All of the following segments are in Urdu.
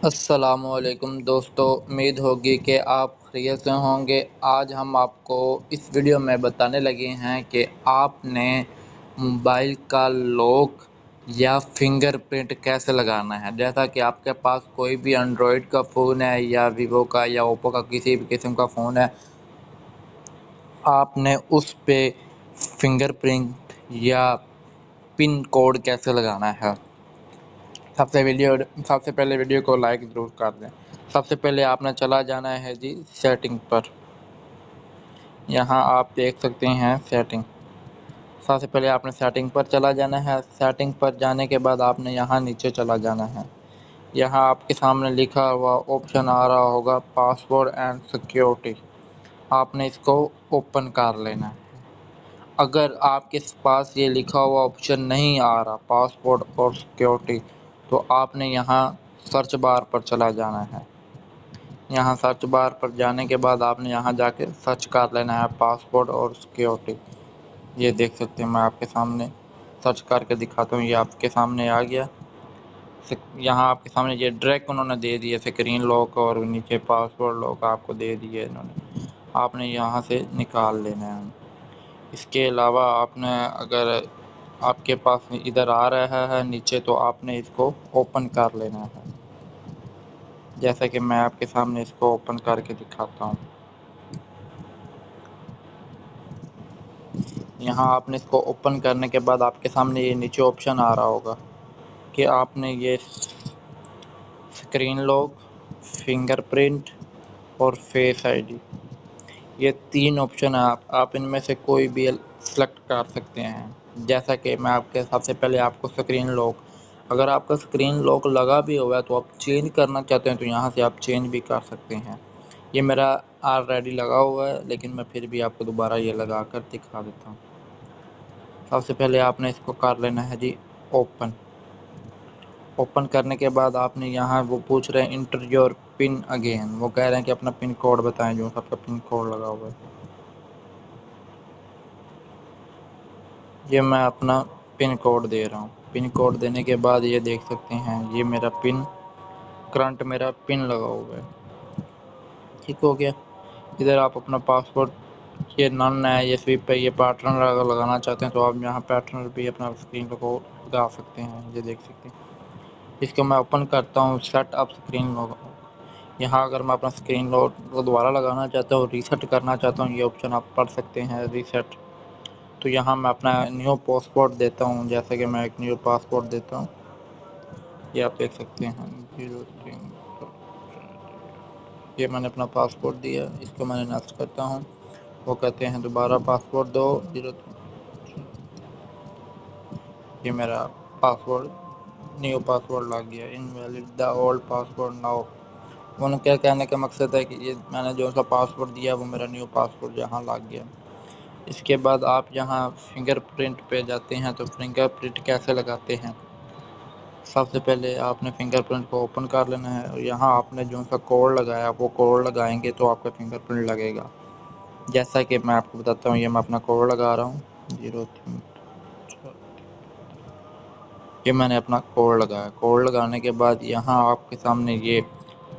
السلام علیکم دوستو، امید ہوگی کہ آپ خیریت سے ہوں گے۔ آج ہم آپ کو اس ویڈیو میں بتانے لگے ہیں کہ آپ نے موبائل کا لاک یا فنگر پرنٹ کیسے لگانا ہے۔ جیسا کہ آپ کے پاس کوئی بھی اینڈرائڈ کا فون ہے یا ویوو کا یا اوپو کا کسی بھی قسم کا فون ہے، آپ نے اس پہ فنگر پرنٹ یا پن کوڈ کیسے لگانا ہے۔ سب سے پہلے ویڈیو کو لائک ضرور کر دیں۔ سب سے پہلے آپ نے چلا جانا ہے سیٹنگ پر۔ یہاں آپ دیکھ سکتے ہیں سیٹنگ۔ سب سے پہلے آپ نے سیٹنگ پر چلا جانا ہے۔ سیٹنگ پر جانے کے بعد آپ نے یہاں نیچے چلا جانا ہے۔ یہاں آپ کے سامنے لکھا ہوا آپشن آ رہا ہوگا پاسورڈ اینڈ سیکیورٹی۔ آپ نے اس کو اوپن کر لینا ہے۔ اگر آپ کے پاس یہ لکھا ہوا آپشن نہیں آ رہا پاسورڈ اور سیکیورٹی، تو آپ نے یہاں سرچ بار پر چلا جانا ہے۔ یہاں سرچ بار پر جانے کے بعد آپ نے یہاں جا کے سرچ کر لینا ہے پاسورڈ اور سیکیورٹی۔ یہ دیکھ سکتے ہیں، میں آپ کے سامنے سرچ کر کے دکھاتا ہوں۔ یہ آپ کے سامنے آ گیا۔ یہاں آپ کے سامنے یہ ڈریک انہوں نے دے دیا، اسکرین لاک اور نیچے پاسورڈ لاک آپ کو دے دیے انہوں نے۔ آپ نے یہاں سے نکال لینا ہے۔ اس کے علاوہ آپ نے اگر آپ کے پاس ادھر آ رہا ہے نیچے، تو آپ نے اس کو اوپن کر لینا ہے۔ جیسا کہ میں آپ کے سامنے اس کو اوپن کر کے دکھاتا ہوں۔ یہاں آپ نے اس کو اوپن کرنے کے بعد آپ کے سامنے یہ نیچے آپشن آ رہا ہوگا کہ آپ نے یہ اسکرین لاک، فنگر پرنٹ اور فیس آئی ڈی، یہ تین آپشن آپ ان میں سے کوئی بھی سلیکٹ کر سکتے ہیں۔ جیسا کہ میں آپ کے سب سے پہلے آپ کو اسکرین لاک، اگر آپ کا اسکرین لاک لگا بھی ہوا ہے تو آپ چینج کرنا چاہتے ہیں تو یہاں سے آپ چینج بھی کر سکتے ہیں۔ یہ میرا آلریڈی لگا ہوا ہے، لیکن میں پھر بھی آپ کو دوبارہ یہ لگا کر دکھا دیتا ہوں۔ سب سے پہلے آپ نے اس کو کر لینا ہے اوپن۔ اوپن کرنے کے بعد آپ نے یہاں وہ پوچھ رہے ہیں انٹر یور پن اگین، وہ کہہ رہے ہیں کہ اپنا پن کوڈ بتائیں جو سب کا پن کوڈ لگا ہوا ہے۔ یہ میں اپنا پن کوڈ دے رہا ہوں۔ پن کوڈ دینے کے بعد یہ دیکھ سکتے ہیں یہ میرا کرنٹ میرا پن لگا ہوا ہے۔ ٹھیک ہو گیا۔ ادھر آپ اپنا پاسورڈ، یہ نن ہے، یہ سویپ پہ یہ پیٹرن لگانا چاہتے ہیں تو آپ یہاں پیٹرن بھی اپنا اسکرین کو لگا سکتے ہیں۔ یہ دیکھ سکتے ہیں۔ اس کو میں اوپن کرتا ہوں، سیٹ اپ اسکرین لاک۔ یہاں اگر میں اپنا اسکرین لاک کو دوبارہ لگانا چاہتا ہوں، ریسیٹ کرنا چاہتا ہوں، یہ آپشن آپ پڑھ سکتے ہیں ریسیٹ۔ تو یہاں میں اپنا نیو پاسورڈ دیتا ہوں، جیسے کہ میں ایک نیو پاسورڈ دیتا ہوں۔ یہ آپ دیکھ سکتے ہیں 03، یہ میں نے اپنا پاسورڈ دیا، اس کو میں نے نیکسٹ کرتا ہوں۔ وہ کہتے ہیں دوبارہ پاسورڈ دو، یہ میرا پاسورڈ نیو پاسورڈ لگ گیا۔ Invalid the old password now. ان کے کہنے کا مقصد ہے کہ یہ میں نے جو سا پاسورڈ دیا وہ میرا نیو پاسورڈ یہاں لگ گیا۔ اس کے بعد آپ یہاں فنگر پرنٹ پہ جاتے ہیں تو فنگر پرنٹ کیسے لگاتے ہیں۔ سب سے پہلے آپ نے فنگر پرنٹ کو اوپن کر لینا ہے، اور یہاں آپ نے جو سا کوڈ لگایا وہ کوڈ لگائیں گے تو آپ کا فنگر پرنٹ لگے گا۔ جیسا کہ میں آپ کو بتاتا ہوں، یہ میں اپنا کوڈ لگا رہا ہوں 03۔ یہ میں نے اپنا کوڈ لگایا۔ کوڈ لگانے کے بعد یہاں آپ کے سامنے یہ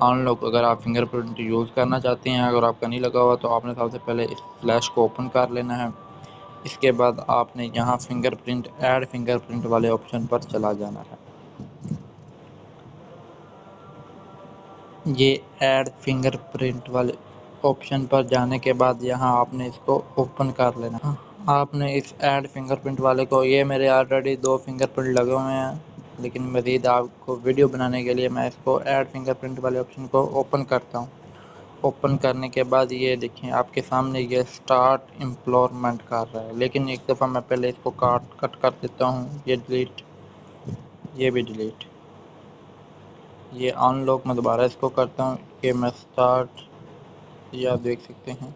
آن لاک، اگر آپ فنگر پرنٹ یوز کرنا چاہتے ہیں، اگر آپ کا نہیں لگا ہوا تو آپ نے سب سے پہلے اس فلیش کو اوپن کر لینا ہے۔ اس کے بعد آپ نے یہاں fingerprint, add fingerprint والے آپشن پر چلا جانا ہے۔ یہ ایڈ فنگر پرنٹ والے آپشن پر جانے کے بعد یہاں آپ نے اس کو اوپن کر لینا ہے۔ آپ نے اس ایڈ فنگر پرنٹ والے کو، یہ میرے آلریڈی 2 فنگر پرنٹ لگے ہوئے ہیں، لیکن مزید آپ کو ویڈیو بنانے کے لیے میں اس کو ایڈ فنگر پرنٹ والے آپشن کو اوپن کرتا ہوں۔ اوپن کرنے کے بعد یہ دیکھیں آپ کے سامنے یہ سٹارٹ امپلورمنٹ کر رہا ہے، لیکن ایک دفعہ میں پہلے اس کو کٹ کر دیتا ہوں۔ یہ ڈیلیٹ، یہ بھی ڈیلیٹ۔ یہ آن لاک میں دوبارہ اس کو کرتا ہوں کہ میں سٹارٹ، یہ آپ دیکھ سکتے ہیں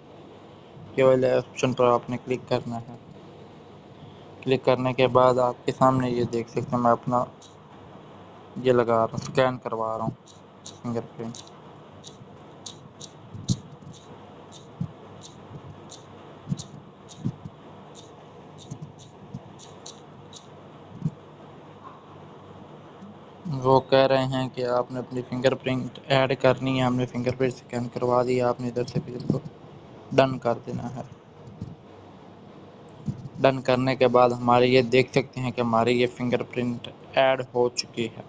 یہ والے آپشن پر آپ نے کلک کرنا ہے۔ کلک کرنے کے بعد آپ کے سامنے یہ دیکھ سکتے ہیں میں اپنا یہ لگا رہا ہوں، اسکین کروا رہا ہوں فنگر پرنٹ۔ وہ کہہ رہے ہیں کہ آپ نے اپنی فنگر پرنٹ ایڈ کرنی ہے، ہم نے فنگر پرنٹ اسکین کروا دیا، آپ نے ادھر سے پھر اس کو ڈن کر دینا ہے۔ ڈن کرنے کے بعد ہمارے یہ دیکھ سکتے ہیں کہ ہماری یہ فنگر پرنٹ ایڈ ہو چکی ہے۔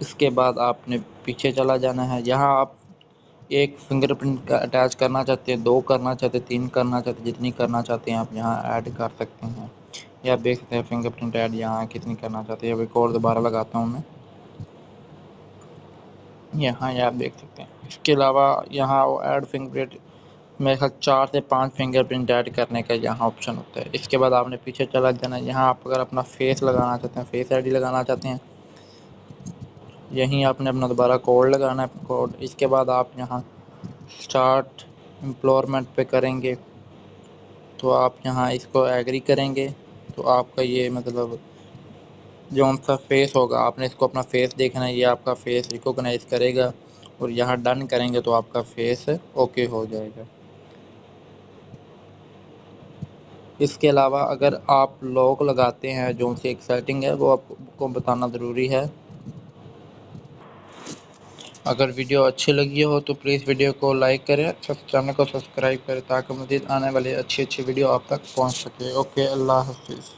اس کے بعد آپ نے پیچھے چلا جانا ہے، یہاں آپ ایک فنگر پرنٹ کا اٹیچ کرنا چاہتے ہیں، 2 کرنا چاہتے ہیں، 3 کرنا چاہتے ہیں، جتنی کرنا چاہتے ہیں آپ یہاں ایڈ کر سکتے ہیں۔ یہ آپ دیکھ سکتے ہیں فنگر پرنٹ ایڈ یہاں کتنی کرنا چاہتے ہیں۔ اب ایک اور دوبارہ لگاتا ہوں میں، یہاں یہ آپ دیکھ سکتے ہیں۔ اس کے علاوہ یہاں ایڈ فنگر پرنٹ میرے خیال 4 سے 5 فنگر پرنٹ ایڈ کرنے کا یہاں آپشن ہوتا ہے۔ اس کے بعد آپ نے پیچھے چلا جانا ہے، یہاں آپ اگر اپنا فیس لگانا چاہتے ہیں، فیس آئی ڈی لگانا چاہتے ہیں، یہیں آپ نے اپنا دوبارہ کوڈ لگانا ہے، کوڈ۔ اس کے بعد آپ یہاں اسٹارٹ امپلورمنٹ پہ کریں گے تو آپ یہاں اس کو ایگری کریں گے تو آپ کا یہ مطلب جو ان کا فیس ہوگا، آپ نے اس کو اپنا فیس دیکھنا ہے، یہ آپ کا فیس ریکوگنائز کرے گا اور یہاں ڈن کریں گے تو آپ کا فیس اوکے ہو جائے گا۔ اس کے علاوہ اگر آپ لوگ لگاتے ہیں جو ان سے ایک سیٹنگ ہے وہ آپ کو بتانا ضروری ہے۔ اگر ویڈیو اچھی لگی ہو تو پلیز ویڈیو کو لائک کریں، چینل کو سبسکرائب کریں تاکہ مزید آنے والے اچھی ویڈیو آپ تک پہنچ سکے۔ اوکے، اللہ حافظ۔